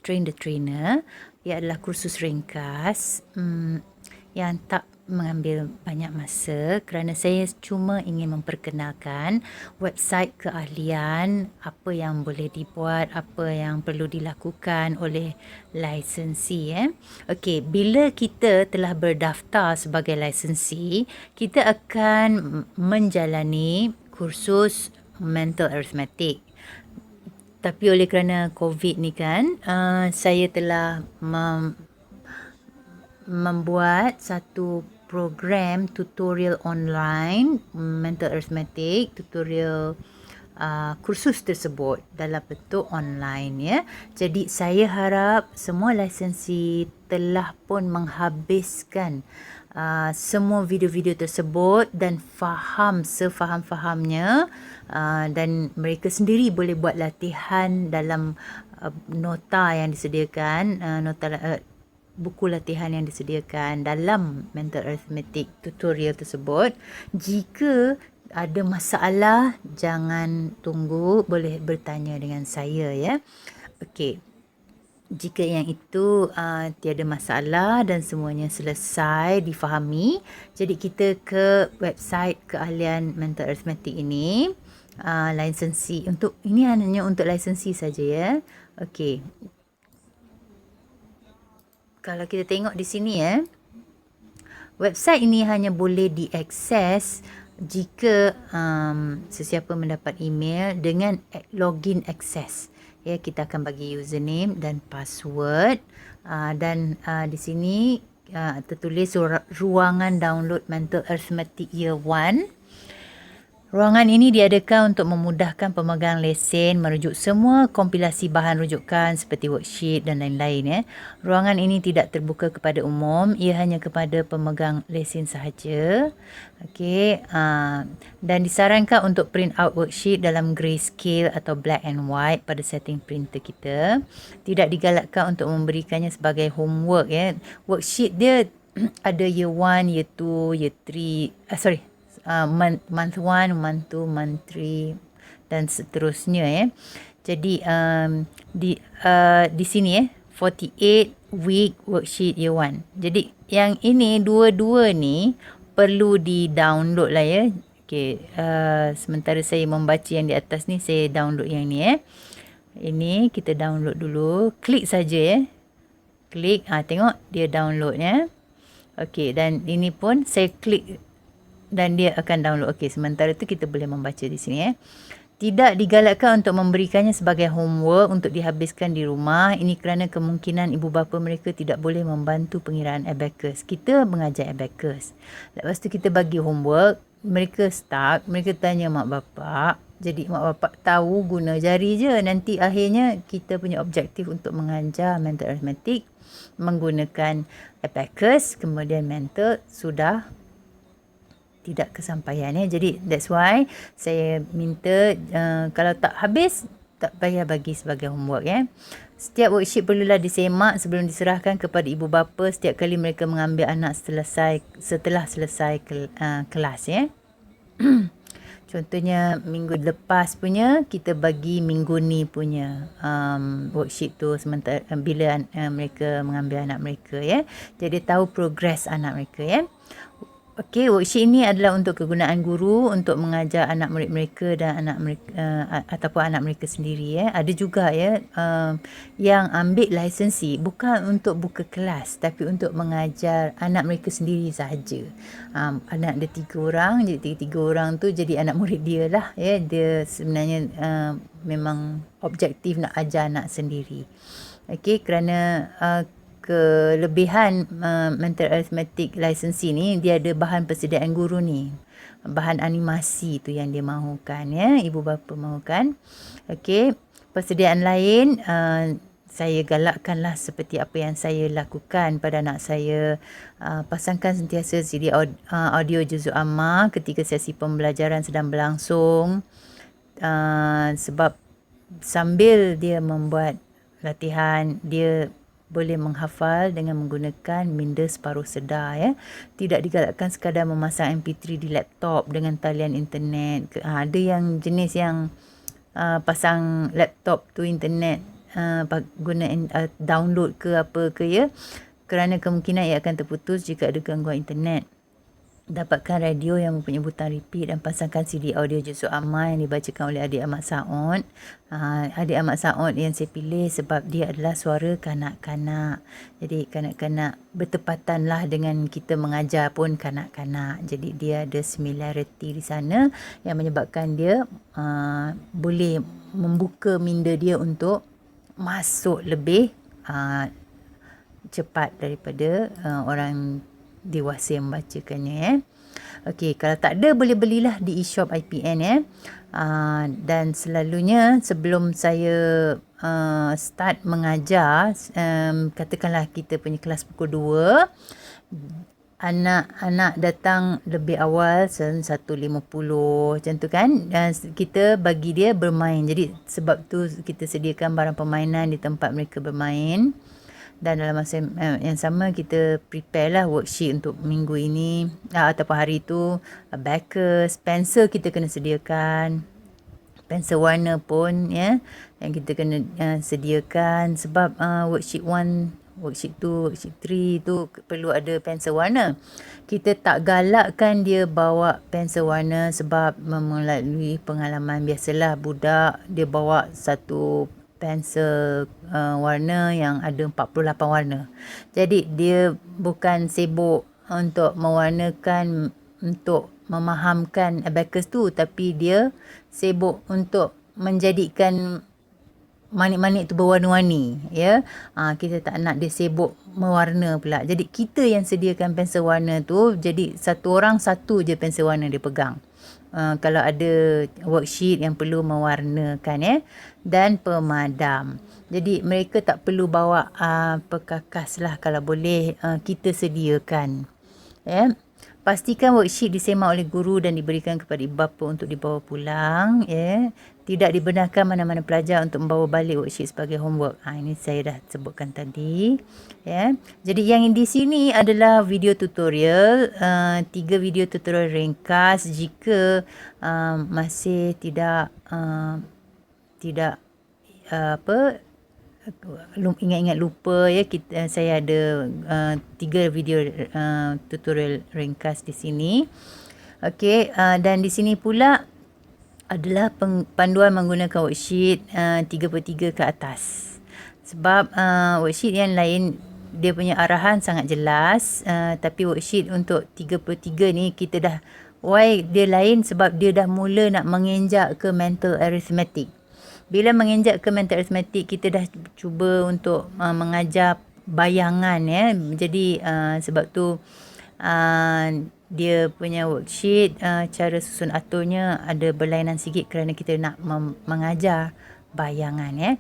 Train the Trainer. Ia adalah kursus ringkas yang tak mengambil banyak masa kerana saya cuma ingin memperkenalkan website keahlian, apa yang boleh dibuat, apa yang perlu dilakukan oleh lisensi. Okey, bila kita telah berdaftar sebagai lisensi, kita akan menjalani kursus mental arithmetic. Tapi oleh kerana COVID ni kan, saya telah membuat satu program tutorial online mental arithmetic, tutorial kursus tersebut dalam bentuk online ya. Jadi saya harap semua lisensi telah pun menghabiskan semua video-video tersebut dan faham sefaham-fahamnya, dan mereka sendiri boleh buat latihan dalam nota yang disediakan, buku latihan yang disediakan dalam mental arithmetic tutorial tersebut. Jika ada masalah, jangan tunggu, boleh bertanya dengan saya ya. Okey. Jika yang itu tiada masalah dan semuanya selesai difahami, jadi kita ke website keahlian mental arithmetic ini, lisensi untuk ini hanya untuk lisensi saja ya. Okey. Kalau kita tengok di sini ya, website ini hanya boleh diakses jika sesiapa mendapat email dengan login access. Ya, kita akan bagi username dan password, dan di sini tertulis ruangan download mental arithmetic year 1. Ruangan ini diadakan untuk memudahkan pemegang lesen merujuk semua kompilasi bahan rujukan seperti worksheet dan lain-lain ya. Ruangan ini tidak terbuka kepada umum, ia hanya kepada pemegang lesen sahaja. Okey, dan disarankan untuk print out worksheet dalam grayscale atau black and white pada setting printer kita. Tidak digalakkan untuk memberikannya sebagai homework ya. Worksheet dia ada year 1, year 2, year 3, month 1, month 2, month 3 dan seterusnya ya. Jadi di sini ya, 48 week worksheet year 1. Jadi yang ini dua-dua ni perlu di-download lah ya. Okey, sementara saya membaca yang di atas ni, saya download yang ni ya. Ini kita download dulu. Klik saja ya. Klik, tengok dia download ya. Okey, dan ini pun saya klik dan dia akan download. Okey, sementara tu kita boleh membaca di sini ya. Tidak digalakkan untuk memberikannya sebagai homework untuk dihabiskan di rumah. Ini kerana kemungkinan ibu bapa mereka tidak boleh membantu pengiraan abacus. Kita mengajar abacus. Lepas tu kita bagi homework, mereka stuck, mereka tanya mak bapak. Jadi mak bapak tahu guna jari je. Nanti akhirnya kita punya objektif untuk mengajar mental arithmetic menggunakan abacus, kemudian mental sudah tidak kesampaian ya. Jadi that's why saya minta kalau tak habis, tak payah bagi sebagai homework ya. Setiap worksheet perlulah disemak sebelum diserahkan kepada ibu bapa setiap kali mereka mengambil anak setelah selesai kelas ya. Contohnya minggu lepas punya kita bagi minggu ni punya worksheet tu sementara bila mereka mengambil anak mereka ya. Jadi tahu progres anak mereka ya. Okey, worksheet ini adalah untuk kegunaan guru untuk mengajar anak murid mereka dan anak mereka ataupun anak mereka sendiri ya. Ada juga ya yang ambil lisensi bukan untuk buka kelas tapi untuk mengajar anak mereka sendiri sahaja. Anak dia 3 orang, jadi 3 orang tu jadi anak murid dia lah ya. Dia sebenarnya memang objektif nak ajar anak sendiri. Okey, kerana kelebihan mental arithmetic lisensi ni, dia ada bahan persediaan guru ni. Bahan animasi tu yang dia mahukan ya, ibu bapa mahukan. Okey, persediaan lain saya galakkanlah seperti apa yang saya lakukan pada anak saya. Pasangkan sentiasa CD audio juzuk amma ketika sesi pembelajaran sedang berlangsung. Sebab sambil dia membuat latihan, dia boleh menghafal dengan menggunakan minda separuh sedar ya. Tidak digalakkan sekadar memasang MP3 di laptop dengan talian internet. Ada yang jenis yang pasang laptop tu internet guna download ke apa ke ya, kerana kemungkinan ia akan terputus jika ada gangguan internet. Dapatkan radio yang mempunyai butang repeat dan pasangkan CD audio Juzuk Amal yang dibacakan oleh adik Ahmad Saud. Adik Ahmad Saud yang saya pilih sebab dia adalah suara kanak-kanak. Jadi kanak-kanak bertepatanlah dengan kita mengajar pun kanak-kanak. Jadi dia ada similarity di sana yang menyebabkan dia boleh membuka minda dia untuk masuk lebih cepat daripada orang dewasa yang membacakannya. Okey, kalau tak ada boleh belilah di e-shop IPN dan selalunya sebelum saya start mengajar, katakanlah kita punya kelas pukul 2, anak-anak datang lebih awal 1.50 macam tu kan, dan kita bagi dia bermain. Jadi sebab tu kita sediakan barang permainan di tempat mereka bermain. Dan dalam masa yang sama kita prepare lah worksheet untuk minggu ini ataupun hari itu. Abacus, pensel kita kena sediakan, pensel warna pun ya, yang kita kena sediakan sebab worksheet 1, worksheet 2, worksheet 3 tu perlu ada pensel warna. Kita tak galakkan dia bawa pensel warna sebab melalui pengalaman biasalah budak dia bawa satu pensel warna yang ada 48 warna. Jadi dia bukan sibuk untuk mewarnakan, untuk memahamkan abacus tu, tapi dia sibuk untuk menjadikan manik-manik tu berwarna-warni ya. Kita tak nak dia sibuk mewarna pula. Jadi kita yang sediakan pensel warna tu, jadi satu orang satu je pensel warna dia pegang. Kalau ada worksheet yang perlu mewarnakan ya, dan pemadam. Jadi mereka tak perlu bawa perkakas lah, kalau boleh kita sediakan ya. Pastikan worksheet disemak oleh guru dan diberikan kepada ibu bapa untuk dibawa pulang ya. Tidak dibenarkan mana-mana pelajar untuk membawa balik worksheet sebagai homework. Ini saya dah sebutkan tadi ya. Jadi yang di sini adalah video tutorial, 3 video tutorial ringkas. Jika masih tidak ingat-ingat lupa ya, saya ada 3 video tutorial ringkas di sini. Okey, dan di sini pula adalah panduan menggunakan worksheet 3/3 ke atas. Sebab worksheet yang lain dia punya arahan sangat jelas, tapi worksheet untuk 3/3 ni kita dah, why dia lain, sebab dia dah mula nak menginjak ke mental arithmetic. Bila menginjak ke mental arithmetic, kita dah cuba untuk mengajar bayangan ya. Jadi sebab tu dia punya worksheet cara susun aturnya ada berlainan sikit kerana kita nak mengajar bayangan ya.